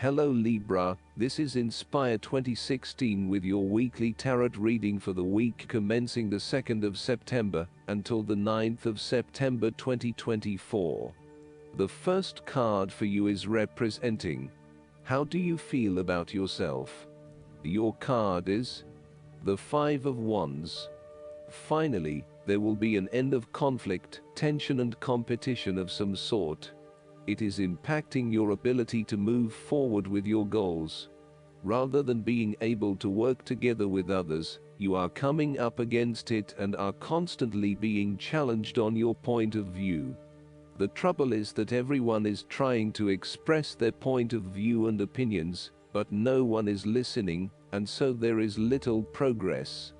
Hello Libra, this is Inspire 2016 with your weekly tarot reading for the week commencing the 2nd of September until the 9th of September 2024. The first card for you is representing, how do you feel about yourself? Your card is the Five of Wands. Finally, there will be an end of conflict, tension and competition of some sort. It is impacting your ability to move forward with your goals. Rather than being able to work together with others, you are coming up against it and are constantly being challenged on your point of view. The trouble is that everyone is trying to express their point of view and opinions, but no one is listening, and so there is little progress.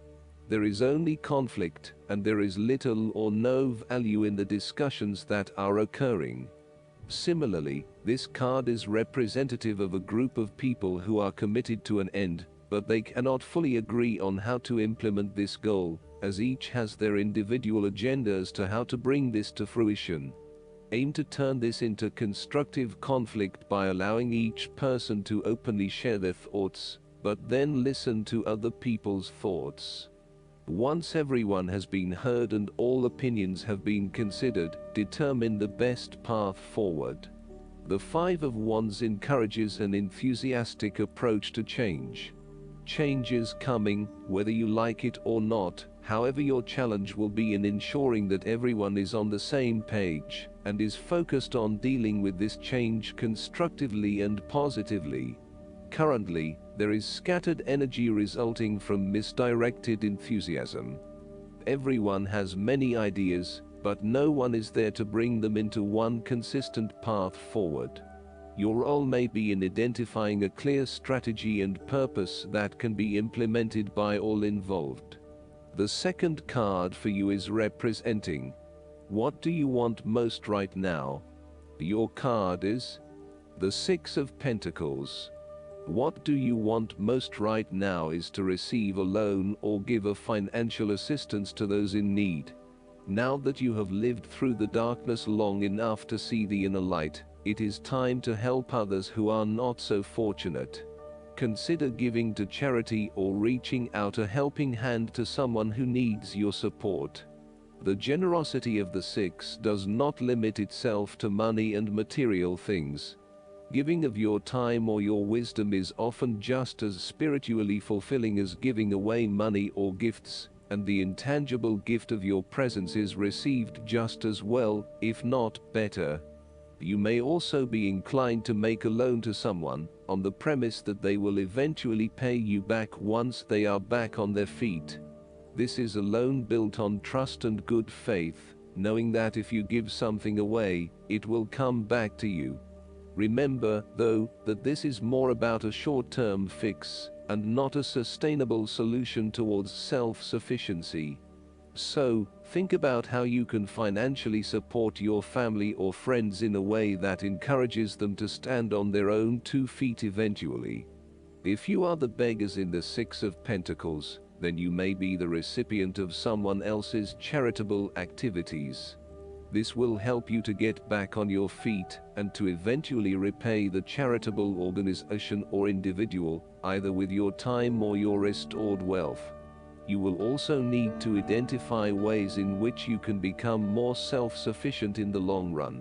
There is only conflict, and there is little or no value in the discussions that are occurring. Similarly, this card is representative of a group of people who are committed to an end, but they cannot fully agree on how to implement this goal, as each has their individual agenda as to how to bring this to fruition. Aim to turn this into constructive conflict by allowing each person to openly share their thoughts, but then listen to other people's thoughts. Once everyone has been heard and all opinions have been considered, determine the best path forward. The Five of Wands encourages an enthusiastic approach to change. Change is coming, whether you like it or not. However, your challenge will be in ensuring that everyone is on the same page and is focused on dealing with this change constructively and positively. Currently, there is scattered energy resulting from misdirected enthusiasm. Everyone has many ideas, but no one is there to bring them into one consistent path forward. Your role may be in identifying a clear strategy and purpose that can be implemented by all involved. The second card for you is representing, what do you want most right now? Your card is the Six of Pentacles. What do you want most right now is to receive a loan or give a financial assistance to those in need. Now that you have lived through the darkness long enough to see the inner light, it is time to help others who are not so fortunate. Consider giving to charity or reaching out a helping hand to someone who needs your support. The generosity of the Six does not limit itself to money and material things. Giving of your time or your wisdom is often just as spiritually fulfilling as giving away money or gifts, and the intangible gift of your presence is received just as well, if not better. You may also be inclined to make a loan to someone, on the premise that they will eventually pay you back once they are back on their feet. This is a loan built on trust and good faith, knowing that if you give something away, it will come back to you. Remember, though, that this is more about a short-term fix, and not a sustainable solution towards self-sufficiency. So, think about how you can financially support your family or friends in a way that encourages them to stand on their own 2 feet eventually. If you are the beggars in the Six of Pentacles, then you may be the recipient of someone else's charitable activities. This will help you to get back on your feet and to eventually repay the charitable organization or individual, either with your time or your restored wealth. You will also need to identify ways in which you can become more self-sufficient in the long run.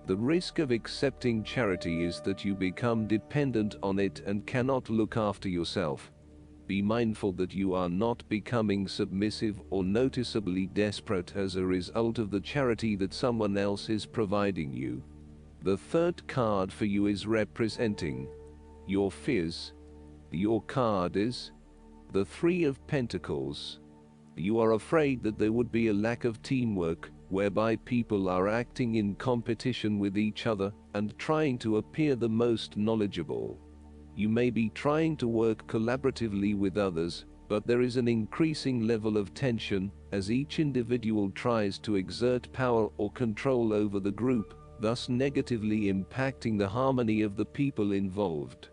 The risk of accepting charity is that you become dependent on it and cannot look after yourself. Be mindful that you are not becoming submissive or noticeably desperate as a result of the charity that someone else is providing you. The third card for you is representing your fears. Your card is the Three of Pentacles. You are afraid that there would be a lack of teamwork, whereby people are acting in competition with each other and trying to appear the most knowledgeable. You may be trying to work collaboratively with others, but there is an increasing level of tension as each individual tries to exert power or control over the group, thus negatively impacting the harmony of the people involved.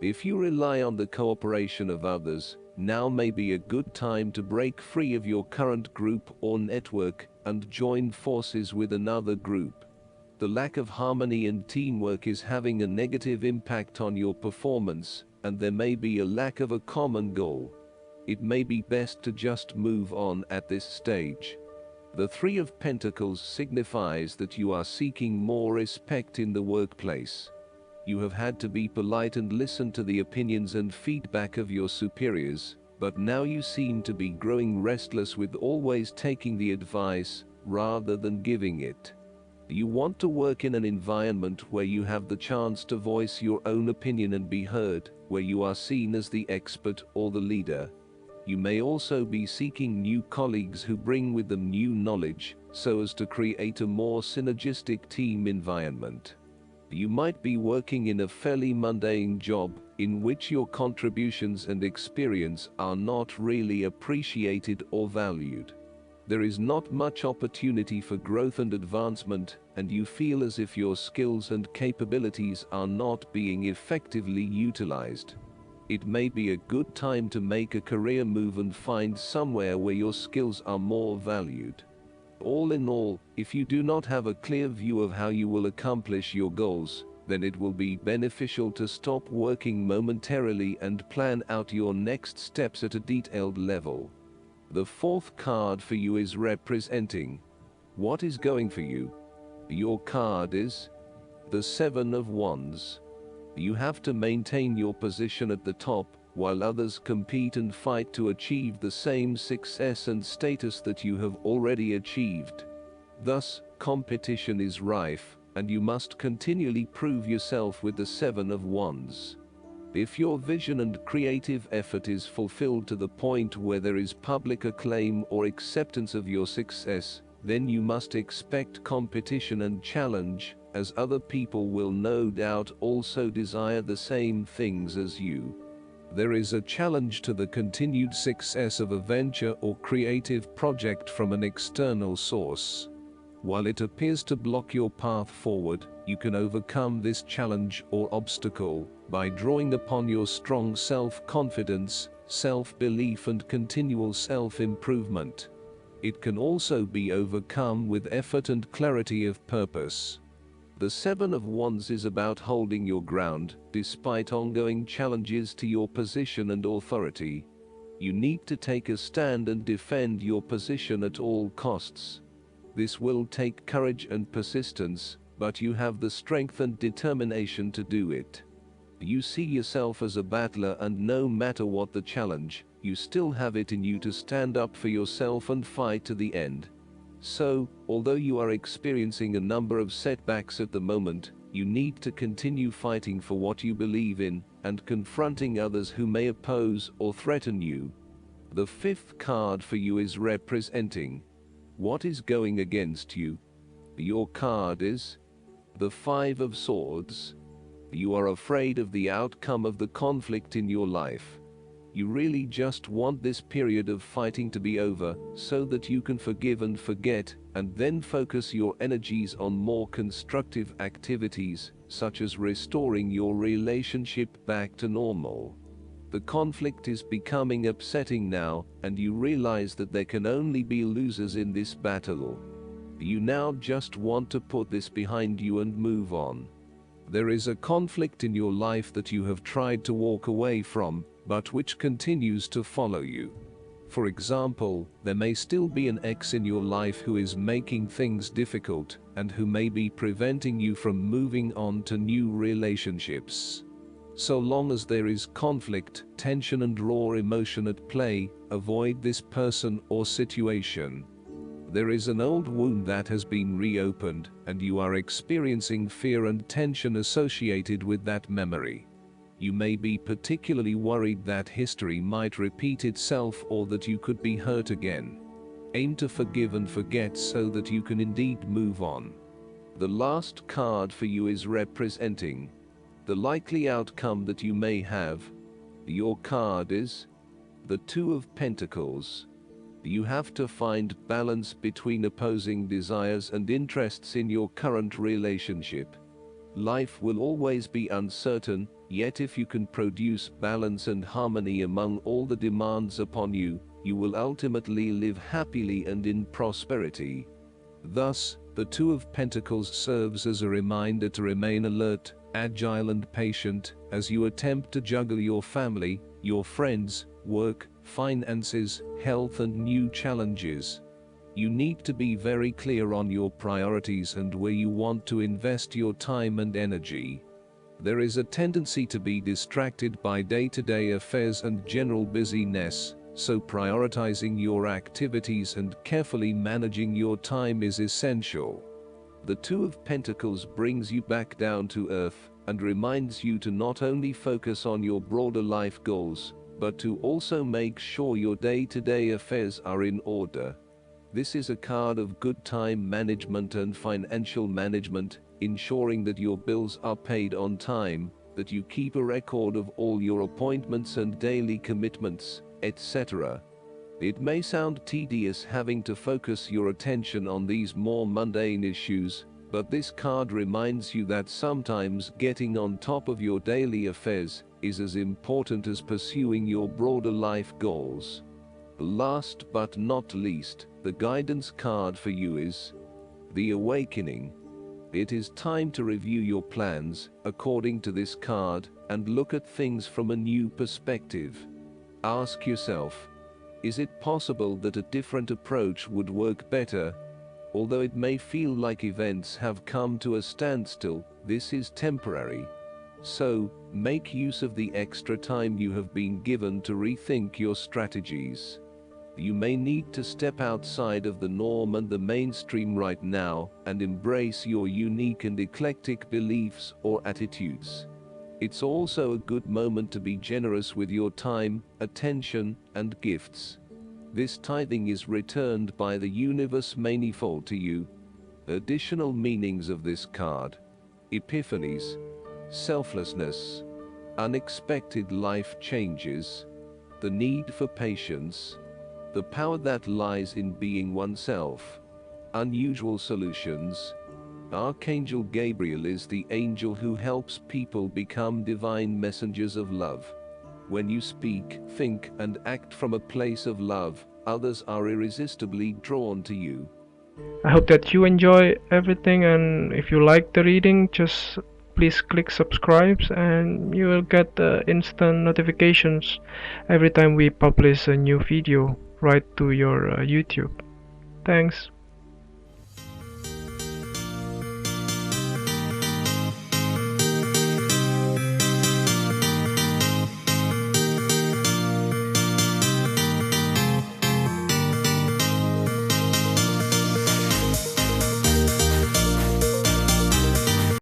If you rely on the cooperation of others, now may be a good time to break free of your current group or network and join forces with another group. The lack of harmony and teamwork is having a negative impact on your performance, and there may be a lack of a common goal. It may be best to just move on at this stage. The Three of Pentacles signifies that you are seeking more respect in the workplace. You have had to be polite and listen to the opinions and feedback of your superiors, but now you seem to be growing restless with always taking the advice rather than giving it. You want to work in an environment where you have the chance to voice your own opinion and be heard, where you are seen as the expert or the leader. You may also be seeking new colleagues who bring with them new knowledge, so as to create a more synergistic team environment. You might be working in a fairly mundane job, in which your contributions and experience are not really appreciated or valued. There is not much opportunity for growth and advancement, and you feel as if your skills and capabilities are not being effectively utilized. It may be a good time to make a career move and find somewhere where your skills are more valued. All in all, if you do not have a clear view of how you will accomplish your goals, then it will be beneficial to stop working momentarily and plan out your next steps at a detailed level. The fourth card for you is representing what is going for you. Your card is the Seven of Wands. You have to maintain your position at the top, while others compete and fight to achieve the same success and status that you have already achieved. Thus, competition is rife, and you must continually prove yourself with the Seven of Wands. If your vision and creative effort is fulfilled to the point where there is public acclaim or acceptance of your success, then you must expect competition and challenge, as other people will no doubt also desire the same things as you. There is a challenge to the continued success of a venture or creative project from an external source. While it appears to block your path forward, you can overcome this challenge or obstacle by drawing upon your strong self-confidence, self-belief and continual self-improvement. It can also be overcome with effort and clarity of purpose. The Seven of Wands is about holding your ground, despite ongoing challenges to your position and authority. You need to take a stand and defend your position at all costs. This will take courage and persistence, but you have the strength and determination to do it. You see yourself as a battler, and no matter what the challenge, you still have it in you to stand up for yourself and fight to the end. So, although you are experiencing a number of setbacks at the moment, you need to continue fighting for what you believe in, and confronting others who may oppose or threaten you. The fifth card for you is representing what is going against you. Your card is the Five of Swords. You are afraid of the outcome of the conflict in your life. You really just want this period of fighting to be over, so that you can forgive and forget, and then focus your energies on more constructive activities, such as restoring your relationship back to normal. The conflict is becoming upsetting now, and you realize that there can only be losers in this battle. You now just want to put this behind you and move on. There is a conflict in your life that you have tried to walk away from, but which continues to follow you. For example, there may still be an ex in your life who is making things difficult, and who may be preventing you from moving on to new relationships. So long as there is conflict, tension and raw emotion at play, avoid this person or situation. There is an old wound that has been reopened, and you are experiencing fear and tension associated with that memory. You may be particularly worried that history might repeat itself, or that you could be hurt again. Aim to forgive and forget so that you can indeed move on. The last card for you is representing the likely outcome that you may have. Your card is the Two of Pentacles. You have to find balance between opposing desires and interests in your current relationship. Life will always be uncertain, yet if you can produce balance and harmony among all the demands upon you, you will ultimately live happily and in prosperity. Thus, The Two of Pentacles serves as a reminder to remain alert, agile and patient as you attempt to juggle your family, your friends, work, finances, health and new challenges. You need to be very clear on your priorities and where you want to invest your time and energy. There is a tendency to be distracted by day-to-day affairs and general busyness, so prioritizing your activities and carefully managing your time is essential. The Two of Pentacles brings you back down to earth and reminds you to not only focus on your broader life goals, but to also make sure your day-to-day affairs are in order. This is a card of good time management and financial management, ensuring that your bills are paid on time, that you keep a record of all your appointments and daily commitments, etc. It may sound tedious having to focus your attention on these more mundane issues, but this card reminds you that sometimes getting on top of your daily affairs is as important as pursuing your broader life goals. Last but not least, the guidance card for you is the Awakening. It is time to review your plans, according to this card, and look at things from a new perspective. Ask yourself, is it possible that a different approach would work better? Although it may feel like events have come to a standstill, this is temporary. So, make use of the extra time you have been given to rethink your strategies. You may need to step outside of the norm and the mainstream right now and embrace your unique and eclectic beliefs or attitudes. It's also a good moment to be generous with your time, attention, and gifts. This tithing is returned by the universe manifold to you. Additional meanings of this card: epiphanies, selflessness, unexpected life changes, the need for patience, the power that lies in being oneself, unusual solutions. Archangel Gabriel is the angel who helps people become divine messengers of love. When you speak, think, and act from a place of love, others are irresistibly drawn to you. I hope that you enjoy everything, and if you like the reading, just please click subscribe and you will get instant notifications every time we publish a new video right to your YouTube. Thanks.